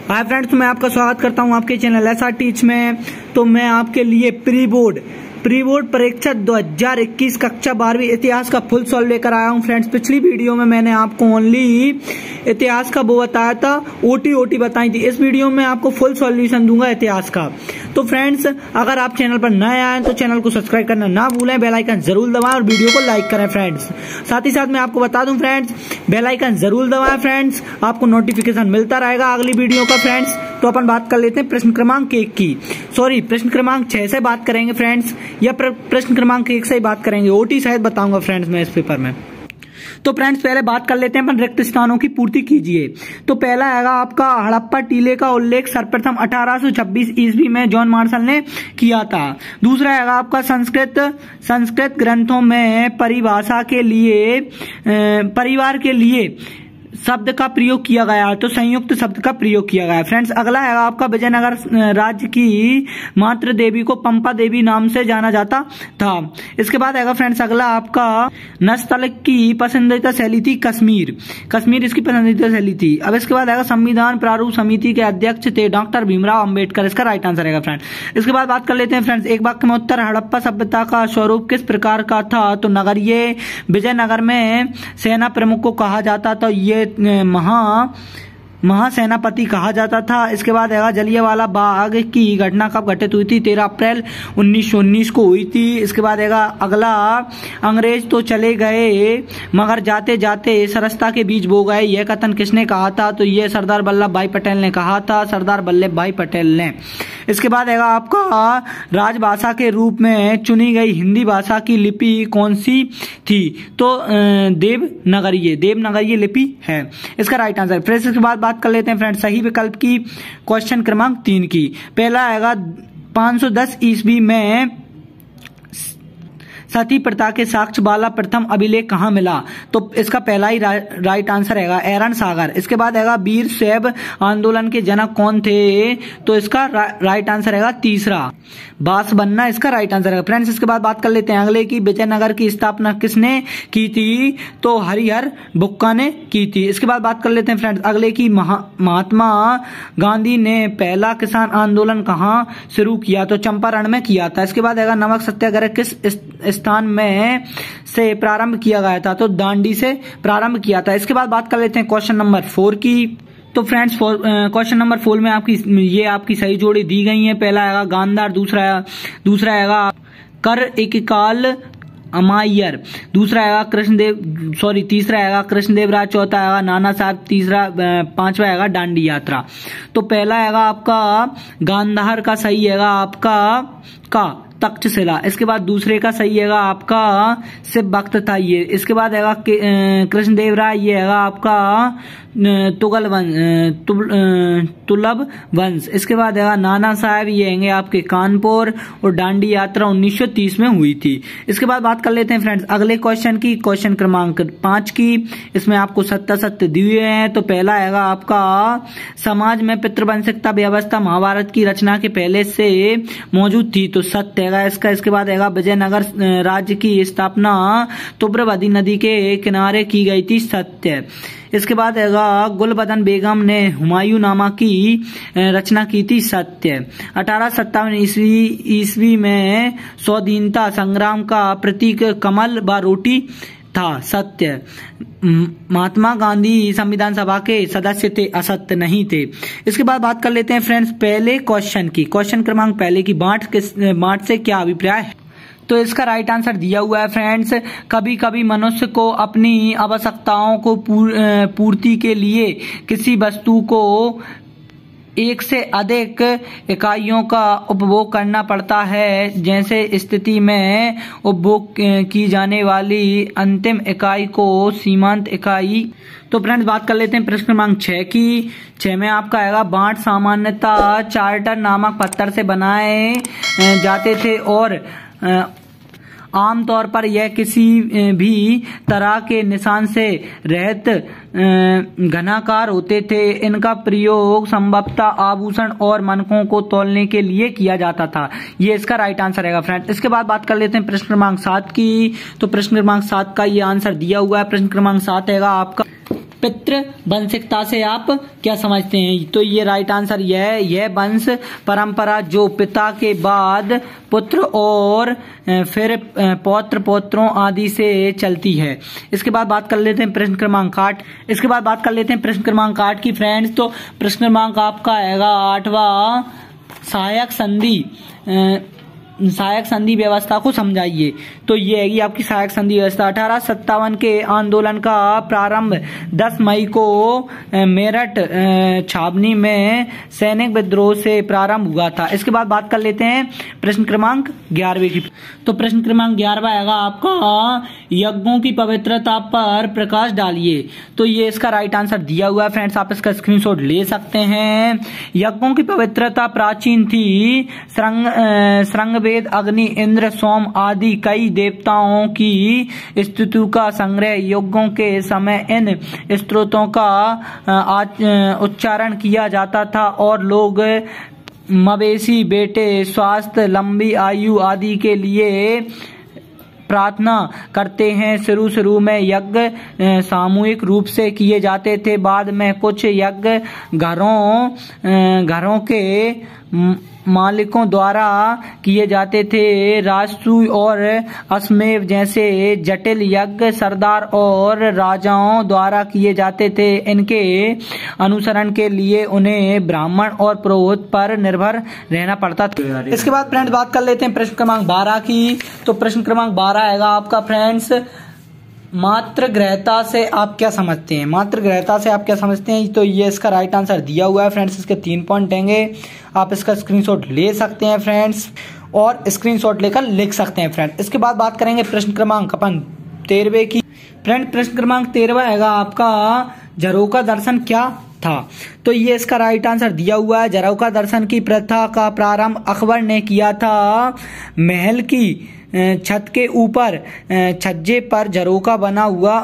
Hi friends, मैं आपका स्वागत करता हूं आपके चैनल एसआर टीच में। तो मैं आपके लिए प्री बोर्ड परीक्षा 2021 कक्षा 12वीं इतिहास का फुल सॉल्व लेकर आया हूं। फ्रेंड्स, पिछली वीडियो में मैंने आपको ओनली इतिहास का वो बताया था, ओटी बताई थी। इस वीडियो में आपको फुल सॉल्यूशन दूंगा इतिहास का। तो फ्रेंड्स, अगर आप चैनल पर नए आए तो चैनल को सब्सक्राइब करना ना भूलें, बेल आइकन जरूर दबाएं और वीडियो को लाइक करें। फ्रेंड्स, साथ ही साथ मैं आपको बता दूं फ्रेंड्स, बेल आइकन जरूर दबाएं। फ्रेंड्स, आपको नोटिफिकेशन मिलता रहेगा अगली वीडियो का। फ्रेंड्स, तो अपन बात कर लेते हैं प्रश्न क्रमांक 1 की, सॉरी प्रश्न क्रमांक 6 से बात करेंगे फ्रेंड्स, या प्रश्न क्रमांक 1 से ही बात करेंगे। ओटी शायद बताऊंगा फ्रेंड्स मैं इस पेपर में। तो फ्रेंड्स, पहले बात कर लेते हैं अपन रिक्त स्थानों की पूर्ति कीजिए। तो पहला आएगा आपका हड़प्पा टीले का उल्लेख सर्वप्रथम 1826 ईस्वी में जॉन मार्शल ने किया था। दूसरा आएगा आपका संस्कृत ग्रंथों में परिभाषा के लिए परिवार के लिए शब्द का प्रयोग किया गया है, तो संयुक्त शब्द का प्रयोग किया गया है। फ्रेंड्स, अगला है आपका विजयनगर राज्य की मातृ देवी को पंपा देवी नाम से जाना जाता था। इसके बाद आएगा फ्रेंड्स अगला आपका नस्तल की पसंदीदा शैली थी कश्मीर इसकी पसंदीदा शैली थी। अब इसके बाद आएगा संविधान प्रारूप समिति के अध्यक्ष थे डॉक्टर भीमराव अंबेडकर, इसका राइट आंसर रहेगा फ्रेंड्स। इसके बाद बात कर लेते हैं फ्रेंड्स, एक वाक्य में उत्तर, हड़प्पा सभ्यता का स्वरूप किस प्रकार का था? तो नगरीय विजयनगर में सेना प्रमुख को कहा जाता था, ये महासेनापति कहा जाता था। इसके बाद है जलियांवाला बाग की घटना कब घटित हुई थी? 13 अप्रैल 1919 को हुई थी। इसके बाद है अगला, अंग्रेज तो चले गए मगर जाते जाते सरसता के बीज बो गए, यह कथन किसने कहा था? तो यह सरदार वल्लभ भाई पटेल ने कहा था, सरदार वल्लभ भाई पटेल ने। इसके बाद है आपका राजभाषा के रूप में चुनी गई हिंदी भाषा की लिपि कौन सी थी? तो देवनागरी लिपि है, इसका राइट आंसर। फिर इसके बाद बात कर लेते हैं फ्रेंड्स सही विकल्प की, क्वेश्चन क्रमांक 3 की। पहला आएगा 510 ईस्वी में सती प्रथा के साक्ष्य वाला प्रथम अभिलेख कहाँ मिला? तो इसका पहला ही राइट आंसर है एरन सागर। इसके बाद है वीर शैव आंदोलन के जनक कौन थे? तो इसका राइट आंसर है तीसरा, बासबन्ना, इसका राइट आंसर है फ्रेंड्स। इसके बाद बात कर लेते हैं अगले की, विजयनगर की स्थापना किसने की थी? तो हरिहर बुक्का ने की थी। इसके बाद बात कर लेते हैं फ्रेंड्स अगले की, महात्मा गांधी ने पहला किसान आंदोलन कहाँ शुरू किया? तो चंपारण में किया था। इसके बाद है नमक सत्याग्रह किस स्थान में से प्रारंभ किया गया था? तो दांडी से प्रारंभ किया था। इसके बाद बात कर लेते हैं क्वेश्चन नंबर 4 की। तो फ्रेंड्स, क्वेश्चन नंबर 4 में आपकी सही जोड़ी दी गई है। पहला आएगा गांधार, दूसरा आएगा कर एककाल अमायर, तीसरा आएगा कृष्णदेव राय, चौथा आएगा नाना साहब, पांचवा आएगा दांडी यात्रा। तो पहला आएगा आपका गांधार का सही है आपका तक्षशिला। इसके बाद दूसरे का सही है आपका शिव भक्त था ये। इसके बाद है कृष्णदेव राय, ये है आपका तुगलक वंश। इसके बाद है नाना साहब, ये हैं आपके कानपुर, और दांडी यात्रा 1930 में हुई थी। इसके बाद बात कर लेते हैं फ्रेंड्स अगले क्वेश्चन की, क्वेश्चन क्रमांक 5 की। इसमें आपको सत्य दिए हैं। तो पहला है आपका समाज में पितृवंशिकता व्यवस्था महाभारत की रचना के पहले से मौजूद थी, तो सत्य है इसका। इसके बाद है विजयनगर राज्य की स्थापना तुब्रवती नदी के किनारे की गई थी, सत्य। इसके बाद है गुलबदन बेगम ने हुमायूं नामा की रचना की थी, सत्य। 1857 ईस्वी में स्वाधीनता संग्राम का प्रतीक कमल व रोटी था, सत्य। महात्मा गांधी संविधान सभा के सदस्य थे, असत्य नहीं थे। इसके बाद बात कर लेते हैं फ्रेंड्स पहले क्वेश्चन की, क्वेश्चन क्रमांक पहले की, बांट से क्या अभिप्राय है? तो इसका राइट आंसर दिया हुआ है फ्रेंड्स, कभी कभी मनुष्य को अपनी आवश्यकताओं को पूर्ति के लिए किसी वस्तु को एक से अधिक इकाइयों का उपभोग करना पड़ता है, जैसे स्थिति में उपभोग की जाने वाली अंतिम इकाई को सीमांत इकाई। तो फ्रेंड्स, बात कर लेते हैं प्रश्न क्रमांक 6 की। 6 में आपका आएगा बांट सामान्यतः चार्टर नामक पत्थर से बनाए जाते थे और आमतौर पर यह किसी भी तरह के निशान से रहित घनाकार होते थे। इनका प्रयोग संभवतः आभूषण और मनकों को तौलने के लिए किया जाता था। ये इसका राइट आंसर रहेगा फ्रेंड। इसके बाद बात कर लेते हैं प्रश्न क्रमांक 7 की। तो प्रश्न क्रमांक 7 का ये आंसर दिया हुआ है। प्रश्न क्रमांक 7 है आपका पितृ वंशिकता से आप क्या समझते हैं? तो ये राइट आंसर यह वंश परंपरा जो पिता के बाद पुत्र और फिर पौत्र पौत्रों आदि से चलती है। इसके बाद बात कर लेते हैं प्रश्न क्रमांक 8। इसके बाद बात कर लेते हैं प्रश्न क्रमांक 8 की फ्रेंड्स। तो प्रश्न क्रमांक आपका आएगा 8वां, सहायक संधि व्यवस्था को समझाइए। तो ये है आपकी सहायक संधि व्यवस्था। 1857 के आंदोलन का प्रारंभ 10 मई को मेरठ छावनी में सैनिक विद्रोह से प्रारंभ हुआ था। इसके बाद बात कर लेते हैं प्रश्न क्रमांक 11वें की। तो प्रश्न क्रमांक 11वां आएगा आपका, यज्ञों की पवित्रता पर प्रकाश डालिए। तो ये इसका राइट आंसर दिया हुआ है फ्रेंड्स, आप इसका स्क्रीनशॉट ले सकते हैं। यज्ञों की पवित्रता प्राचीन थी। श्रृंग वेद, अग्नि, इंद्र, सोम आदि कई देवताओं की स्तुति का संग्रह यज्ञों के समय इन स्तोत्रों का उच्चारण किया जाता था और लोग मवेशी, बेटे, स्वास्थ्य, लंबी आयु आदि के लिए प्रार्थना करते हैं। शुरू में यज्ञ सामूहिक रूप से किए जाते थे। बाद में कुछ यज्ञ घरों के मालिकों द्वारा किए जाते थे। राजसूय और अश्वमेध जैसे जटिल यज्ञ सरदार और राजाओं द्वारा किए जाते थे। इनके अनुसरण के लिए उन्हें ब्राह्मण और पुरोहित पर निर्भर रहना पड़ता था। इसके बाद फ्रेंड्स बात कर लेते हैं प्रश्न क्रमांक 12 की। तो प्रश्न क्रमांक 12 आएगा आपका फ्रेंड्स, मातृगृहता से आप क्या समझते हैं? मातृगृहता से आप क्या समझते हैं? तो ये इसका राइट आंसर दिया हुआ है फ्रेंड्स। इसके 3 पॉइंट देंगे, आप इसका स्क्रीनशॉट ले सकते हैं फ्रेंड्स और स्क्रीनशॉट लेकर लिख सकते हैं फ्रेंड्स। इसके बाद बात करेंगे प्रश्न क्रमांक 13वें की। फ्रेंड प्रश्न क्रमांक 13वां आएगा आपका, झरोखा दर्शन क्या था? तो ये इसका राइट आंसर दिया हुआ है। झरोखा दर्शन की प्रथा का प्रारंभ अकबर ने किया था। महल की छत के ऊपर छज्जे पर झरोखा बना हुआ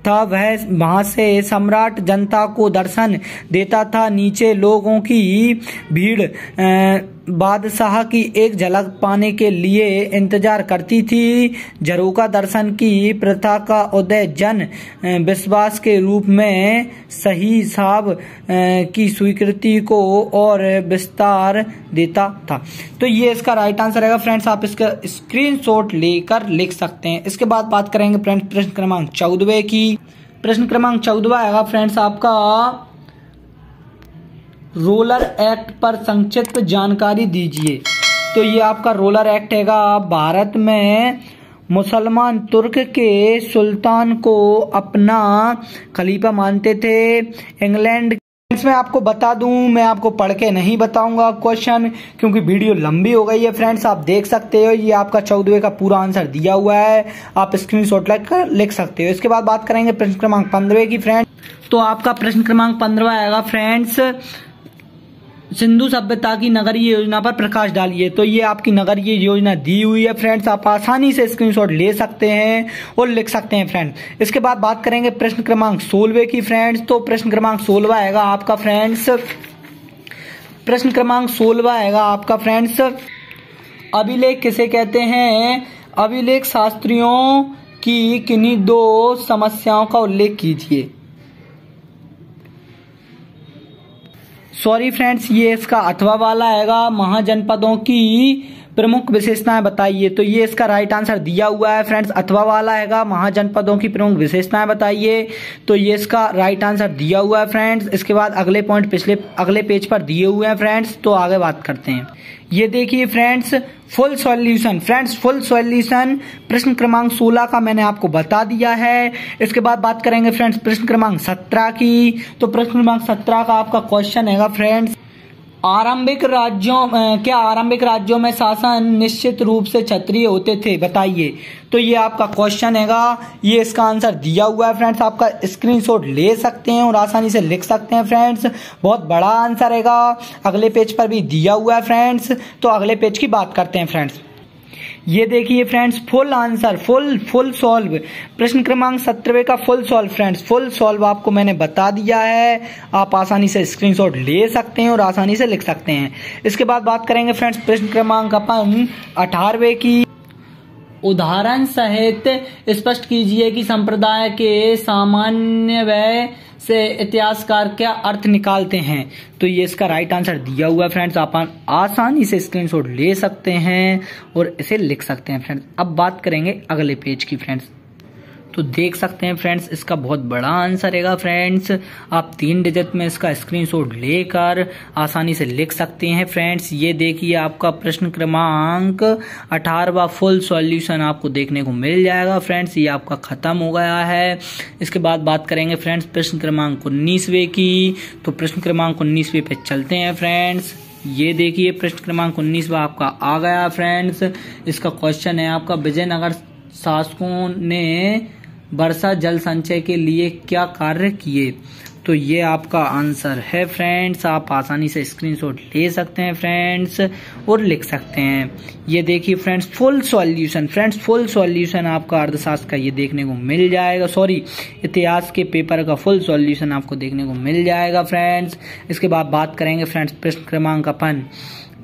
था। वहां से सम्राट जनता को दर्शन देता था। नीचे लोगों की भीड़ बादशाह की एक झलक पाने के लिए इंतजार करती थी। झरोखा दर्शन की प्रथा का उदय जन विश्वास के रूप में सही साहब की स्वीकृति को और विस्तार देता था। तो ये इसका राइट आंसर रहेगा फ्रेंड्स, आप इसका स्क्रीनशॉट लेकर लिख सकते हैं। इसके बाद बात करेंगे फ्रेंड्स प्रश्न क्रमांक 14वें की। प्रश्न क्रमांक 14वां आएगा फ्रेंड्स आपका, रोलर एक्ट पर संक्षिप्त जानकारी दीजिए। तो ये आपका रोलर एक्ट हैगा, भारत में मुसलमान तुर्क के सुल्तान को अपना खलीफा मानते थे। इंग्लैंड में आपको बता दूं, मैं आपको पढ़ के नहीं बताऊंगा क्वेश्चन, क्योंकि वीडियो लंबी हो गई है फ्रेंड्स। आप देख सकते हो ये आपका 14वें का पूरा आंसर दिया हुआ है, आप स्क्रीनशॉट लेकर लिख सकते हो। इसके बाद बात करेंगे प्रश्न क्रमांक 15 की फ्रेंड्स। तो आपका प्रश्न क्रमांक 15 आएगा फ्रेंड्स, सिंधु सभ्यता की नगरीय योजना पर प्रकाश डालिए। तो ये आपकी नगरीय योजना दी हुई है फ्रेंड्स, आप आसानी से स्क्रीनशॉट ले सकते हैं और लिख सकते हैं फ्रेंड्स। इसके बाद बात करेंगे प्रश्न क्रमांक 16 की फ्रेंड्स। तो प्रश्न क्रमांक 16 आएगा आपका फ्रेंड्स, प्रश्न क्रमांक 16 आएगा आपका फ्रेंड्स, अभिलेख किसे कहते हैं? अभिलेख शास्त्रियों की किन्हीं 2 समस्याओं का उल्लेख कीजिए। सॉरी फ्रेंड्स, ये इसका अथवा वाला आएगा, महाजनपदों की प्रमुख विशेषताएं बताइए। तो ये इसका राइट आंसर दिया हुआ है फ्रेंड्स, अथवा वाला हैगा, महाजनपदों की प्रमुख विशेषताएं बताइए। तो ये इसका राइट आंसर दिया हुआ है फ्रेंड्स। इसके बाद अगले पॉइंट अगले पेज पर दिए हुए हैं फ्रेंड्स, तो आगे बात करते हैं। ये देखिए friends, full solution friends, full solution प्रश्न क्रमांक 16 का मैंने आपको बता दिया है। इसके बाद बात करेंगे फ्रेंड्स प्रश्न क्रमांक 17 की। तो प्रश्न क्रमांक 17 का आपका क्वेश्चन हैगा फ्रेंड्स, आरंभिक राज्यों में शासन निश्चित रूप से क्षत्रिय होते थे, बताइए। तो ये आपका क्वेश्चन हैगा, ये इसका आंसर दिया हुआ है फ्रेंड्स, आपका स्क्रीनशॉट ले सकते हैं और आसानी से लिख सकते हैं फ्रेंड्स। बहुत बड़ा आंसर हैगा, अगले पेज पर भी दिया हुआ है फ्रेंड्स। तो अगले पेज की बात करते हैं फ्रेंड्स। ये देखिए friends, full answer full solve प्रश्न क्रमांक 17 का full solve friends, full solve आपको मैंने बता दिया है, आप आसानी से स्क्रीनशॉट ले सकते हैं और आसानी से लिख सकते हैं। इसके बाद बात करेंगे फ्रेंड्स प्रश्न क्रमांक अपन 18वें की। उदाहरण सहित स्पष्ट कीजिए कि संप्रदाय के सामान्य व्यय से इतिहासकार क्या अर्थ निकालते हैं। तो ये इसका राइट आंसर दिया हुआ है फ्रेंड्स। आप आसानी से स्क्रीनशॉट ले सकते हैं और इसे लिख सकते हैं फ्रेंड्स। अब बात करेंगे अगले पेज की फ्रेंड्स। तो देख सकते हैं फ्रेंड्स, इसका बहुत बड़ा आंसर रहेगा फ्रेंड्स। आप 3 डिजिट में इसका स्क्रीनशॉट लेकर आसानी से लिख सकते हैं फ्रेंड्स। ये देखिए आपका प्रश्न क्रमांक 18वां फुल सॉल्यूशन आपको देखने को मिल जाएगा फ्रेंड्स। ये आपका खत्म हो गया है। इसके बाद बात करेंगे फ्रेंड्स प्रश्न क्रमांक 19वें की। तो प्रश्न क्रमांक 19वें पे चलते हैं फ्रेंड्स। ये देखिए प्रश्न क्रमांक 19वां आपका आ गया फ्रेंड्स। इसका क्वेश्चन है आपका, विजयनगर शासकों ने वर्षा जल संचय के लिए क्या कार्य किए। तो ये आपका आंसर है फ्रेंड्स। आप आसानी से स्क्रीनशॉट ले सकते हैं फ्रेंड्स और लिख सकते हैं। ये देखिए friends full solution, friends full solution आपका अर्थशास्त्र का ये देखने को मिल जाएगा, सॉरी इतिहास के पेपर का फुल सॉल्यूशन आपको देखने को मिल जाएगा फ्रेंड्स। इसके बाद बात करेंगे फ्रेंड्स प्रश्न क्रमांक अपन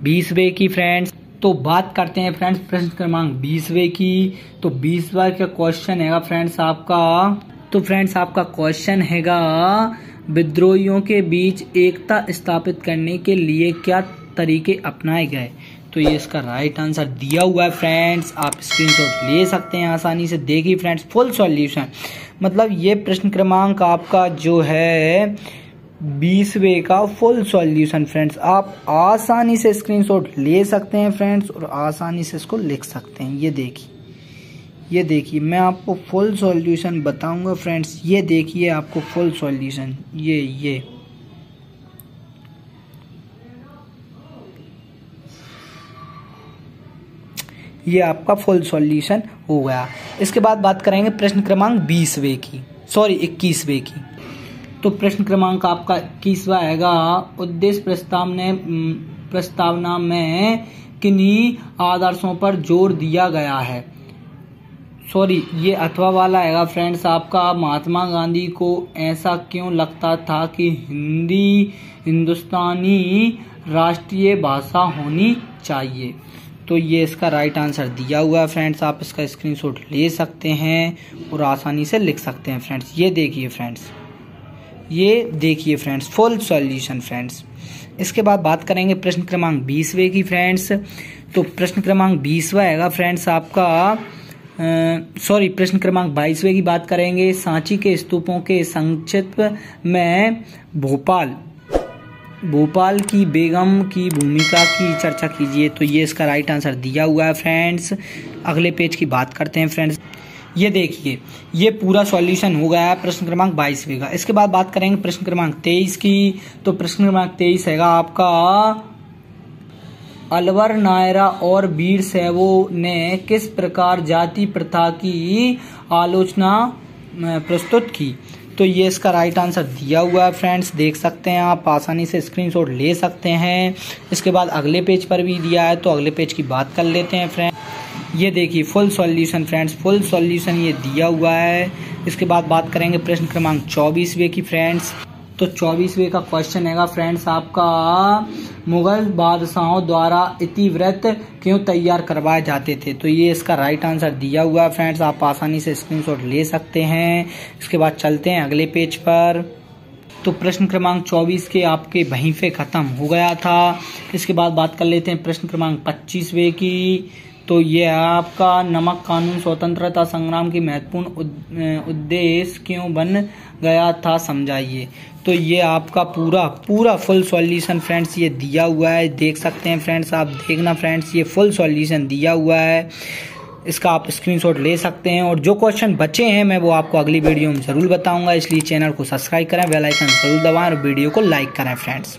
20वें की फ्रेंड्स। तो बात करते हैं फ्रेंड्स प्रश्न क्रमांक 20वें की। तो 20वां का क्वेश्चन हैगा फ्रेंड्स आपका, तो फ्रेंड्स आपका क्वेश्चन हैगा, विद्रोहियों के बीच एकता स्थापित करने के लिए क्या तरीके अपनाए गए। तो ये इसका राइट आंसर दिया हुआ है फ्रेंड्स। आप स्क्रीनशॉट ले सकते हैं आसानी से। देखिए फ्रेंड्स फुल सॉल्यूशन, मतलब ये प्रश्न क्रमांक आपका जो है 20वें का फुल सॉल्यूशन फ्रेंड्स। आप आसानी से स्क्रीनशॉट ले सकते हैं फ्रेंड्स और आसानी से इसको लिख सकते हैं। ये देखिए मैं आपको फुल सॉल्यूशन बताऊंगा फ्रेंड्स। ये देखिए आपको फुल सॉल्यूशन, ये आपका फुल सॉल्यूशन हो गया। इसके बाद बात करेंगे प्रश्न क्रमांक 20वें की, सॉरी 21वें की। तो प्रश्न क्रमांक आपका 21वां आएगा, उद्देश्य प्रस्तावना में किन्हीं आदर्शों पर जोर दिया गया है। सॉरी ये अथवा वाला आएगा फ्रेंड्स आपका, महात्मा गांधी को ऐसा क्यों लगता था कि हिंदी हिंदुस्तानी राष्ट्रीय भाषा होनी चाहिए। तो ये इसका राइट आंसर दिया हुआ है फ्रेंड्स। आप इसका स्क्रीनशॉट ले सकते हैं और आसानी से लिख सकते हैं फ्रेंड्स। ये देखिए फ्रेंड्स फुल सॉल्यूशन फ्रेंड्स। इसके बाद बात करेंगे प्रश्न क्रमांक 20वें की फ्रेंड्स। तो प्रश्न क्रमांक 20वां आएगा फ्रेंड्स आपका, सॉरी प्रश्न क्रमांक 22वें की बात करेंगे। सांची के स्तूपों के संक्षिप्त में भोपाल की बेगम की भूमिका की चर्चा कीजिए। तो ये इसका राइट आंसर दिया हुआ है फ्रेंड्स। अगले पेज की बात करते हैं फ्रेंड्स। ये देखिए ये पूरा सॉल्यूशन हो गया है प्रश्न क्रमांक 22वें का। इसके बाद बात करेंगे प्रश्न क्रमांक 23 की। तो प्रश्न क्रमांक 23 हैगा आपका, अलवर नायरा और वीर सैवो ने किस प्रकार जाति प्रथा की आलोचना प्रस्तुत की। तो ये इसका राइट आंसर दिया हुआ है फ्रेंड्स। देख सकते हैं आप आसानी से स्क्रीनशॉट ले सकते हैं। इसके बाद अगले पेज पर भी दिया है, तो अगले पेज की बात कर लेते हैं फ्रेंड्स। ये देखिए full solution friends, full solution ये दिया हुआ है। इसके बाद बात करेंगे प्रश्न क्रमांक 24वें की फ्रेंड्स। तो 24वें का क्वेश्चन हैगा फ्रेंड्स आपका, मुगल बादशाहों द्वारा इतिवृत्त क्यों तैयार करवाए जाते थे। तो ये इसका राइट आंसर दिया हुआ है फ्रेंड्स। आप आसानी से स्क्रीनशॉट ले सकते हैं। इसके बाद चलते हैं अगले पेज पर। तो प्रश्न क्रमांक 24 के आपके वहीं पे खत्म हो गया था। इसके बाद बात कर लेते हैं प्रश्न क्रमांक 25वें की। तो ये आपका, नमक कानून स्वतंत्रता संग्राम की महत्वपूर्ण उद्देश्य क्यों बन गया था, समझाइए। तो ये आपका पूरा फुल सॉल्यूशन फ्रेंड्स ये दिया हुआ है। देख सकते हैं फ्रेंड्स, आप देखना फ्रेंड्स, ये फुल सॉल्यूशन दिया हुआ है। इसका आप स्क्रीनशॉट ले सकते हैं और जो क्वेश्चन बचे हैं मैं वो आपको अगली वीडियो में जरूर बताऊंगा। इसलिए चैनल को सब्सक्राइब करें, बेल आइकन जरूर दबाएं और वीडियो को लाइक करें फ्रेंड्स।